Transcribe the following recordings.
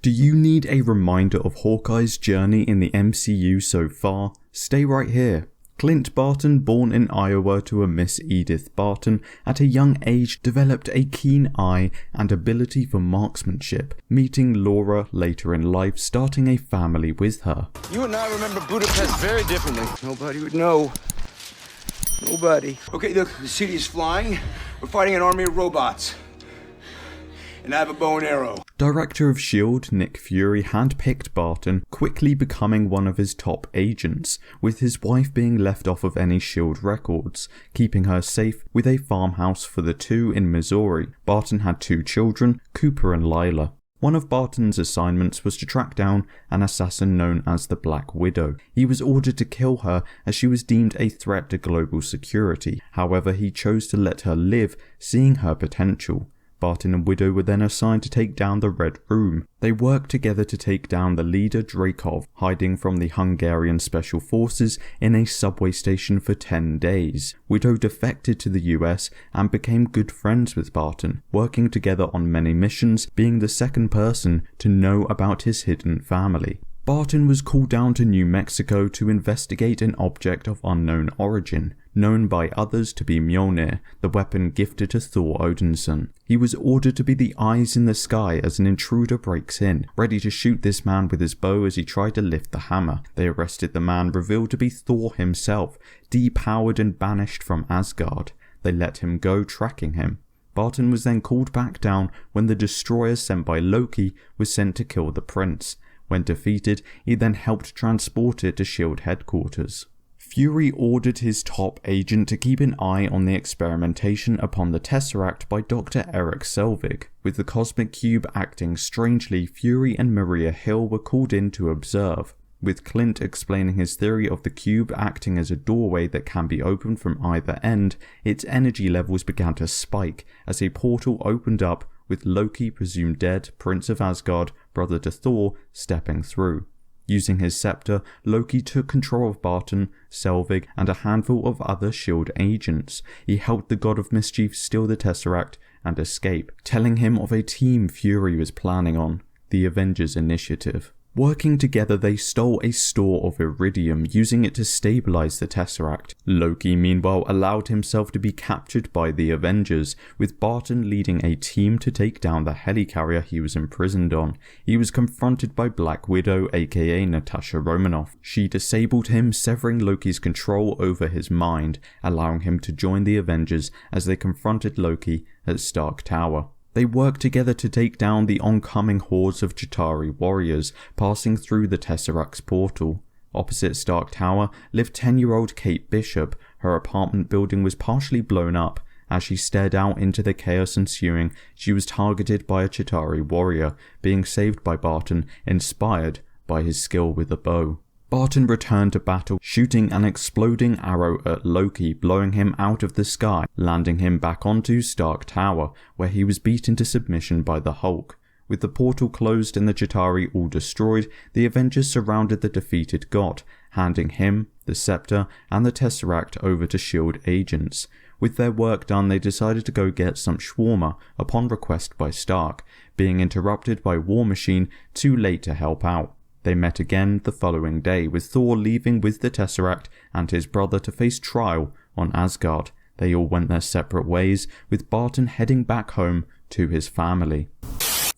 Do you need a reminder of Hawkeye's journey in the MCU so far? Stay right here. Clint Barton, born in Iowa to a Miss Edith Barton, at a young age developed a keen eye and ability for marksmanship, meeting Laura later in life, starting a family with her. You and I remember Budapest very differently. Nobody would know. Nobody. Okay, look, the city is flying. We're fighting an army of robots. And I have a bow and arrow. Director of S.H.I.E.L.D. Nick Fury handpicked Barton, quickly becoming one of his top agents, with his wife being left off of any S.H.I.E.L.D. records, keeping her safe with a farmhouse for the two in Missouri. Barton had 2 children, Cooper and Lila. One of Barton's assignments was to track down an assassin known as the Black Widow. He was ordered to kill her as she was deemed a threat to global security. However, he chose to let her live, seeing her potential. Barton and Widow were then assigned to take down the Red Room. They worked together to take down the leader Dreykov, hiding from the Hungarian Special Forces in a subway station for 10 days. Widow defected to the US and became good friends with Barton, working together on many missions, being the second person to know about his hidden family. Barton was called down to New Mexico to investigate an object of unknown origin, known by others to be Mjolnir, the weapon gifted to Thor Odinson. He was ordered to be the eyes in the sky as an intruder breaks in, ready to shoot this man with his bow as he tried to lift the hammer. They arrested the man, revealed to be Thor himself, depowered and banished from Asgard. They let him go, tracking him. Barton was then called back down when the destroyer sent by Loki was sent to kill the prince. When defeated, he then helped transport it to S.H.I.E.L.D. headquarters. Fury ordered his top agent to keep an eye on the experimentation upon the Tesseract by Dr. Eric Selvig. With the Cosmic Cube acting strangely, Fury and Maria Hill were called in to observe, with Clint explaining his theory of the cube acting as a doorway that can be opened from either end. Its energy levels began to spike as a portal opened up, with Loki, presumed dead, Prince of Asgard, brother to Thor, stepping through. Using his scepter, Loki took control of Barton, Selvig, and a handful of other S.H.I.E.L.D. agents. He helped the God of Mischief steal the Tesseract and escape, telling him of a team Fury was planning on, the Avengers Initiative. Working together, they stole a store of iridium, using it to stabilize the Tesseract. Loki, meanwhile, allowed himself to be captured by the Avengers, with Barton leading a team to take down the helicarrier he was imprisoned on. He was confronted by Black Widow, aka Natasha Romanoff. She disabled him, severing Loki's control over his mind, allowing him to join the Avengers as they confronted Loki at Stark Tower. They worked together to take down the oncoming hordes of Chitauri warriors, passing through the Tesseract's portal. Opposite Stark Tower lived 10-year-old Kate Bishop. Her apartment building was partially blown up. As she stared out into the chaos ensuing, she was targeted by a Chitauri warrior, being saved by Barton, inspired by his skill with the bow. Barton returned to battle, shooting an exploding arrow at Loki, blowing him out of the sky, landing him back onto Stark Tower, where he was beaten to submission by the Hulk. With the portal closed and the Chitauri all destroyed, the Avengers surrounded the defeated god, handing him, the scepter, and the Tesseract over to S.H.I.E.L.D. agents. With their work done, they decided to go get some shawarma, upon request by Stark, being interrupted by War Machine, too late to help out. They met again the following day, with Thor leaving with the Tesseract and his brother to face trial on Asgard. They all went their separate ways, with Barton heading back home to his family.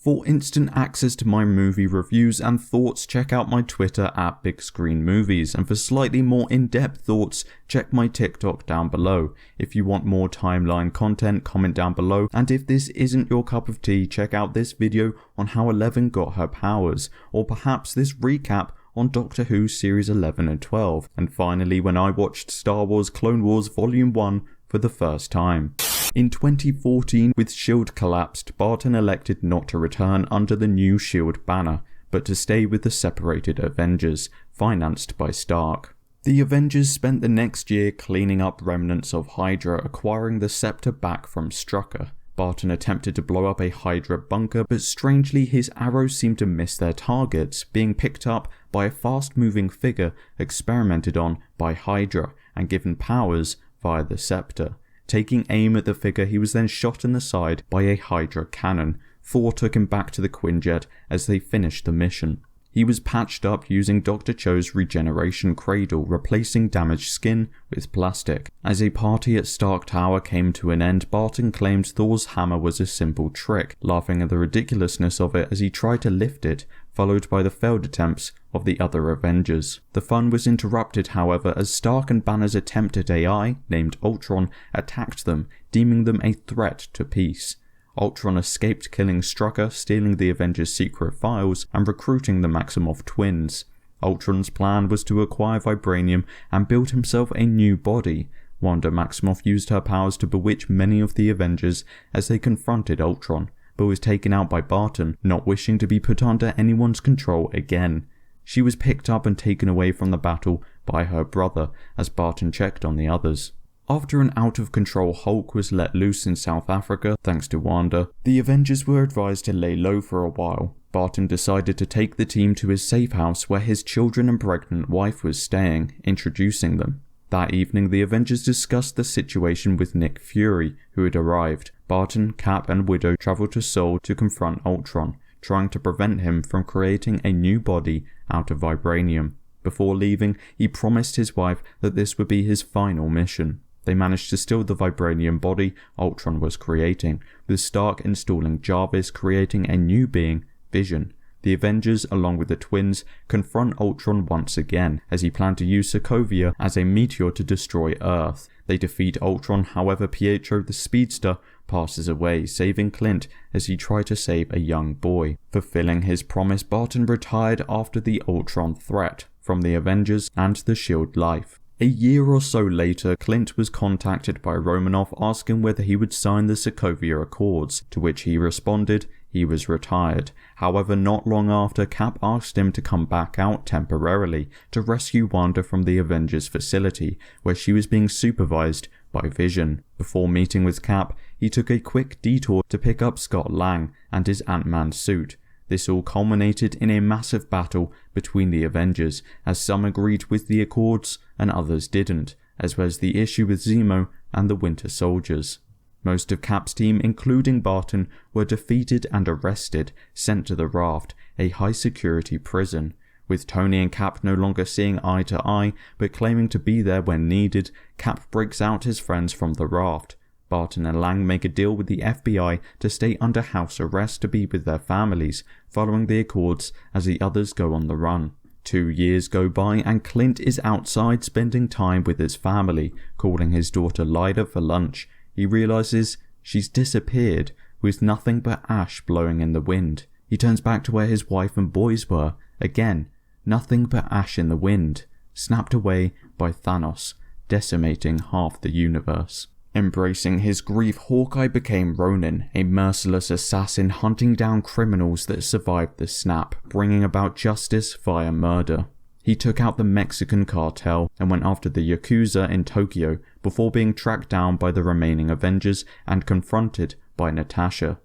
For instant access to my movie reviews and thoughts, check out my Twitter at Big Screen Movies, and for slightly more in-depth thoughts, check my TikTok down below. If you want more timeline content, comment down below, and if this isn't your cup of tea, check out this video on how Eleven got her powers, or perhaps this recap on Doctor Who Series 11 and 12, and finally when I watched Star Wars Clone Wars Volume 1 for the first time. In 2014, with S.H.I.E.L.D. collapsed, Barton elected not to return under the new S.H.I.E.L.D. banner, but to stay with the separated Avengers, financed by Stark. The Avengers spent the next year cleaning up remnants of Hydra, acquiring the scepter back from Strucker. Barton attempted to blow up a Hydra bunker, but strangely his arrows seemed to miss their targets, being picked up by a fast-moving figure experimented on by Hydra and given powers via the scepter. Taking aim at the figure, he was then shot in the side by a Hydra cannon, Thor took him back to the Quinjet as they finished the mission. He was patched up using Dr. Cho's regeneration cradle, replacing damaged skin with plastic. As a party at Stark Tower came to an end, Barton claimed Thor's hammer was a simple trick, laughing at the ridiculousness of it as he tried to lift it, followed by the failed attempts of the other Avengers. The fun was interrupted, however, as Stark and Banner's attempted AI, named Ultron, attacked them, deeming them a threat to peace. Ultron escaped, killing Strucker, stealing the Avengers' secret files, and recruiting the Maximoff twins. Ultron's plan was to acquire vibranium and build himself a new body. Wanda Maximoff used her powers to bewitch many of the Avengers as they confronted Ultron, but was taken out by Barton, not wishing to be put under anyone's control again. She was picked up and taken away from the battle by her brother as Barton checked on the others. After an out-of-control Hulk was let loose in South Africa, thanks to Wanda, the Avengers were advised to lay low for a while. Barton decided to take the team to his safe house where his children and pregnant wife was staying, introducing them. That evening, the Avengers discussed the situation with Nick Fury, who had arrived. Barton, Cap, and Widow traveled to Seoul to confront Ultron, trying to prevent him from creating a new body out of vibranium. Before leaving, he promised his wife that this would be his final mission. They managed to steal the vibranium body Ultron was creating, with Stark installing Jarvis, creating a new being, Vision. The Avengers, along with the twins, confront Ultron once again, as he planned to use Sokovia as a meteor to destroy Earth. They defeat Ultron, however Pietro the Speedster passes away, saving Clint as he tried to save a young boy. Fulfilling his promise, Barton retired after the Ultron threat from the Avengers and the S.H.I.E.L.D. life. A year or so later, Clint was contacted by Romanoff asking whether he would sign the Sokovia Accords, to which he responded he was retired. However, not long after, Cap asked him to come back out temporarily to rescue Wanda from the Avengers facility, where she was being supervised by Vision. Before meeting with Cap, he took a quick detour to pick up Scott Lang and his Ant-Man suit. This all culminated in a massive battle between the Avengers, as some agreed with the Accords and others didn't, as was the issue with Zemo and the Winter Soldiers. Most of Cap's team, including Barton, were defeated and arrested, sent to the Raft, a high-security prison. With Tony and Cap no longer seeing eye to eye, but claiming to be there when needed, Cap breaks out his friends from the Raft. Barton and Lang make a deal with the FBI to stay under house arrest to be with their families, following the Accords as the others go on the run. 2 years go by and Clint is outside spending time with his family, calling his daughter Lyda for lunch. He realizes she's disappeared, with nothing but ash blowing in the wind. He turns back to where his wife and boys were. Again, nothing but ash in the wind, snapped away by Thanos, decimating half the universe. Embracing his grief, Hawkeye became Ronin, a merciless assassin hunting down criminals that survived the snap, bringing about justice via murder. He took out the Mexican cartel and went after the Yakuza in Tokyo before being tracked down by the remaining Avengers and confronted by Natasha.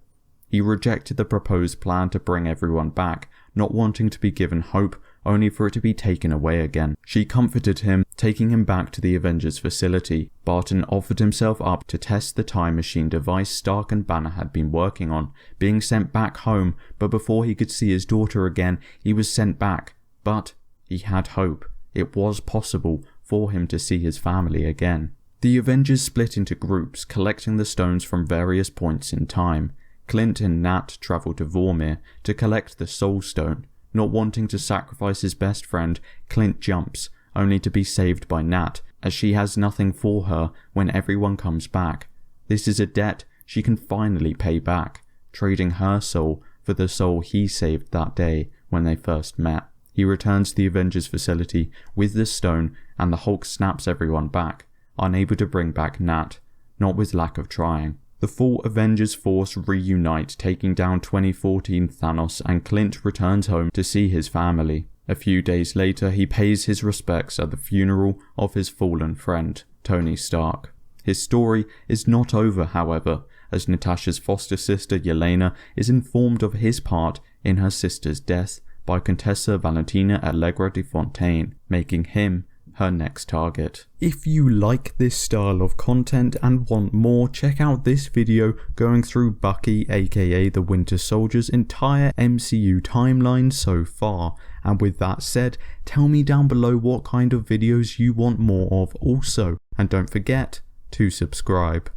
He rejected the proposed plan to bring everyone back, not wanting to be given hope, only for it to be taken away again. She comforted him, taking him back to the Avengers facility. Barton offered himself up to test the time machine device Stark and Banner had been working on, being sent back home, but before he could see his daughter again, he was sent back. But he had hope. It was possible for him to see his family again. The Avengers split into groups, collecting the stones from various points in time. Clint and Nat travel to Vormir to collect the Soul Stone. Not wanting to sacrifice his best friend, Clint jumps, only to be saved by Nat, as she has nothing for her when everyone comes back. This is a debt she can finally pay back, trading her soul for the soul he saved that day when they first met. He returns to the Avengers facility with the stone and the Hulk snaps everyone back, unable to bring back Nat, not with lack of trying. The full Avengers force reunite, taking down 2014 Thanos, and Clint returns home to see his family. A few days later, he pays his respects at the funeral of his fallen friend, Tony Stark. His story is not over, however, as Natasha's foster sister Yelena is informed of his part in her sister's death by Contessa Valentina Allegra de Fontaine, making him her next target. If you like this style of content and want more, check out this video going through Bucky aka the Winter Soldier's entire MCU timeline so far. And with that said, tell me down below what kind of videos you want more of also, and don't forget to subscribe.